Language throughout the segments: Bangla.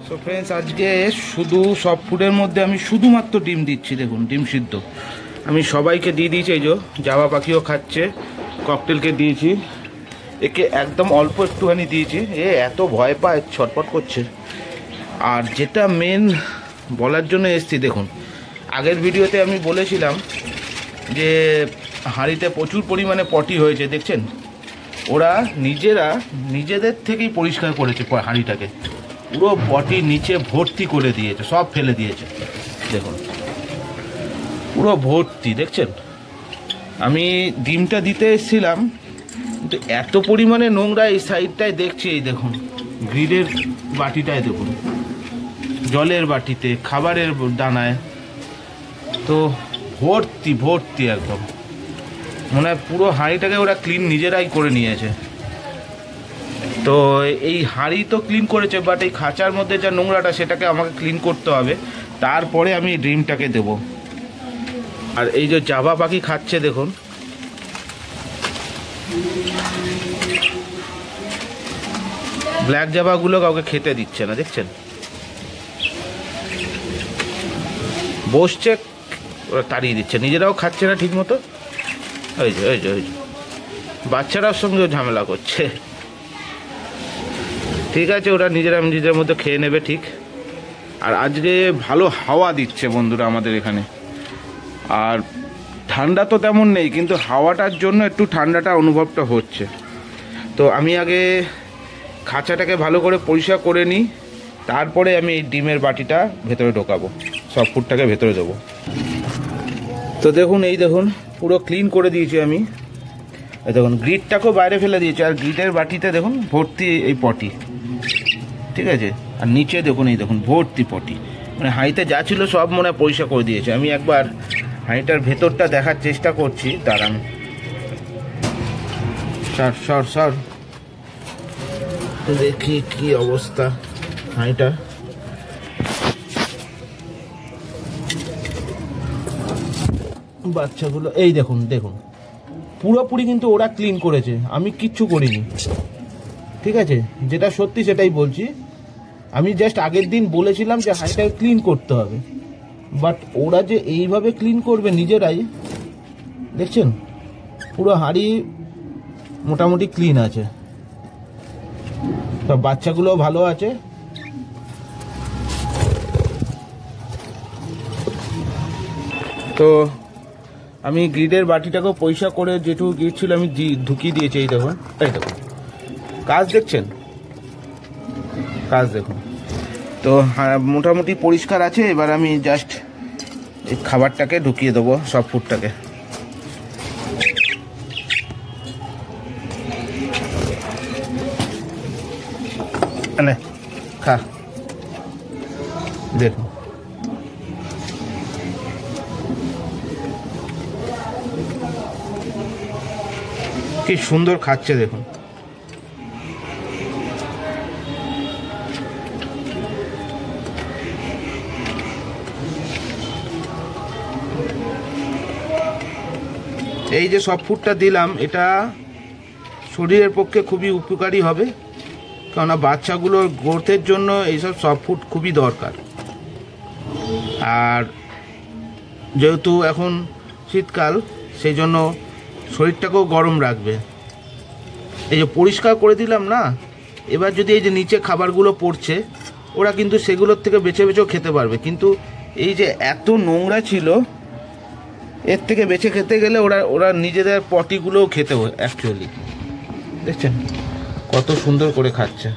সো ফ্রেন্ডস, আজকে শুধু সব ফুডের মধ্যে আমি শুধুমাত্র ডিম দিচ্ছি। দেখুন, ডিম সিদ্ধ আমি সবাইকে দিয়ে দিয়েছি। এই যে জাবা পাখিও খাচ্ছে, ককটেলকে দিয়েছি, একে একদম অল্প একটুখানি দিয়েছি। এত ভয় পায়, ছটপট করছে। আর যেটা মেন বলার জন্য এসছি, দেখুন আগের ভিডিওতে আমি বলেছিলাম যে হাঁড়িতে প্রচুর পরিমাণে পটি হয়েছে। দেখছেন, ওরা নিজেদের থেকেই পরিষ্কার করেছে হাঁড়িটাকে, পুরো পটি নিচে ভর্তি করে দিয়েছে, সব ফেলে দিয়েছে। দেখুন পুরো ভর্তি, দেখছেন। আমি ডিমটা দিতে এসেছিলাম, কিন্তু এত পরিমাণে নোংরা এই সাইডটায় দেখছি। এই দেখুন, গ্রিডের বাটিটায় দেখুন, জলের বাটিতে, খাবারের দানায়, তো ভর্তি ভর্তি একদম। মনে হয় পুরো হাঁড়িটাকে ওরা ক্লিন নিজেরাই করে নিয়েছে। তো এই হাঁড়ি তো ক্লিন করেছে, বাট এই খাঁচার মধ্যে যা নোংরাটা সেটাকে আমাকে ক্লিন করতে হবে, তারপরে আমি ডিমটাকে দেব। আর এই যে জাবা পাখি খাচ্ছে, দেখুন ব্ল্যাক জাবাগুলো কাউকে খেতে দিচ্ছে না, দেখছেন। বসছে, ওরা তাড়িয়ে দিচ্ছে, নিজেরাও খাচ্ছে না ঠিক মতো। ওই যে ওই যে ওই যে বাচ্চারার সঙ্গেও ঝামেলা করছে। ঠিক আছে, ওরা নিজেদের মধ্যে খেয়ে নেবে, ঠিক। আর আজকে ভালো হাওয়া দিচ্ছে বন্ধুরা আমাদের এখানে, আর ঠান্ডা তো তেমন নেই, কিন্তু হাওয়াটার জন্য একটু ঠান্ডাটা অনুভবটা হচ্ছে। তো আমি আগে খাঁচাটাকে ভালো করে পরিষ্কার করে নিই, তারপরে আমি এই ডিমের বাটিটা ভেতরে ঢোকাবো, সব ফুডটাকে ভেতরে দেবো। তো দেখুন, এই দেখুন পুরো ক্লিন করে দিয়েছি আমি। এই দেখুন, গ্রিডটাকেও বাইরে ফেলে দিয়েছি, আর গ্রিডের বাটিতে দেখুন ভর্তি এই পটি, ঠিক আছে। আর নিচে দেখুন, এই দেখুন ভর্তি পটি, মানে হাঁড়িতে যা ছিল সব মনে হয় পরিষ্কার করে দিয়েছে। আমি একবার হাঁড়িটার ভেতরটা দেখার চেষ্টা করছি, দাঁড়ান। সর দেখি কি অবস্থা হাঁড়িটা। বাচ্চাগুলো এই দেখুন পুরোপুরি কিন্তু ওরা ক্লিন করেছে, আমি কিচ্ছু করিনি, ঠিক আছে। যেটা সত্যি সেটাই বলছি। আমি জাস্ট আগের দিন বলেছিলাম যে হাঁড়িটাকে ক্লিন করতে হবে, বাট ওরা যে এইভাবে ক্লিন করবে নিজেরাই, দেখছেন পুরো হাঁড়ি মোটামুটি ক্লিন আছে, সব বাচ্চাগুলো ভালো আছে। তো আমি গ্রিডের বাটিটাকেও পরিষ্কার করে যেটুকু গ্রিড ছিল আমি ঢুকিয়ে দিয়েছি। এই দেখুন কাজ দেখছেন, কাজ দেখুন। তো মোটামুটি পরিষ্কার আছে। এবার আমি জাস্ট এই খাবারটাকে ঢুকিয়ে দেবো, সব ফুডটাকে। খা, দেখুন কি সুন্দর খাচ্ছে দেখুন। এই যে সফট ফুডটা দিলাম, এটা শরীরের পক্ষে খুবই উপকারী হবে, কেননা বাচ্চাগুলোর গ্রোথের জন্য এইসব সফট ফুড খুবই দরকার। আর যেহেতু এখন শীতকাল, সেই জন্য শরীরটাকেও গরম রাখবে। এই যে পরিষ্কার করে দিলাম না, এবার যদি এই যে নিচে খাবারগুলো পড়ছে, ওরা কিন্তু সেগুলোর থেকে বেছে বেছেও খেতে পারবে। কিন্তু এই যে এত নোংরা ছিল, এর থেকে বেছে খেতে গেলে ওরা নিজেদের পটিগুলোও খেতে হয় অ্যাকচুয়ালি। দেখছেন কত সুন্দর করে খাচ্ছে।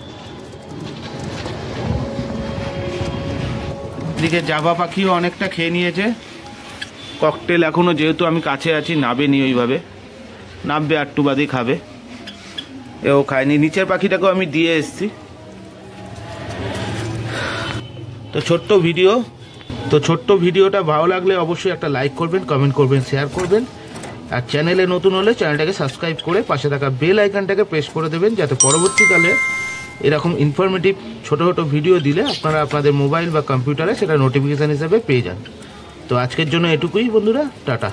এদিকে জাভা পাখিও অনেকটা খেয়ে নিয়েছে। ককটেল এখনও যেহেতু আমি কাছে আছি, নাবেনি, ওইভাবে নাববে, আটটু বাদই খাবে। এও খায়নি। নিচের পাখিটাকেও আমি দিয়ে এসছি। তো ছোট্ট ভিডিওটা ভালো লাগলে অবশ্যই একটা লাইক করবেন, কমেন্ট করবেন, শেয়ার করবেন। আর চ্যানেলে নতুন হলে চ্যানেলটাকে সাবস্ক্রাইব করে পাশে থাকা বেল আইকনটাকে প্রেস করে দেবেন, যাতে পরবর্তীকালে এরকম ইনফরমেটিভ ছোটো ছোটো ভিডিও দিলে আপনারা আপনাদের মোবাইল বা কম্পিউটারে সেটা নোটিফিকেশান হিসাবে পেয়ে যান। তো আজকের জন্য এটুকুই বন্ধুরা, টাটা।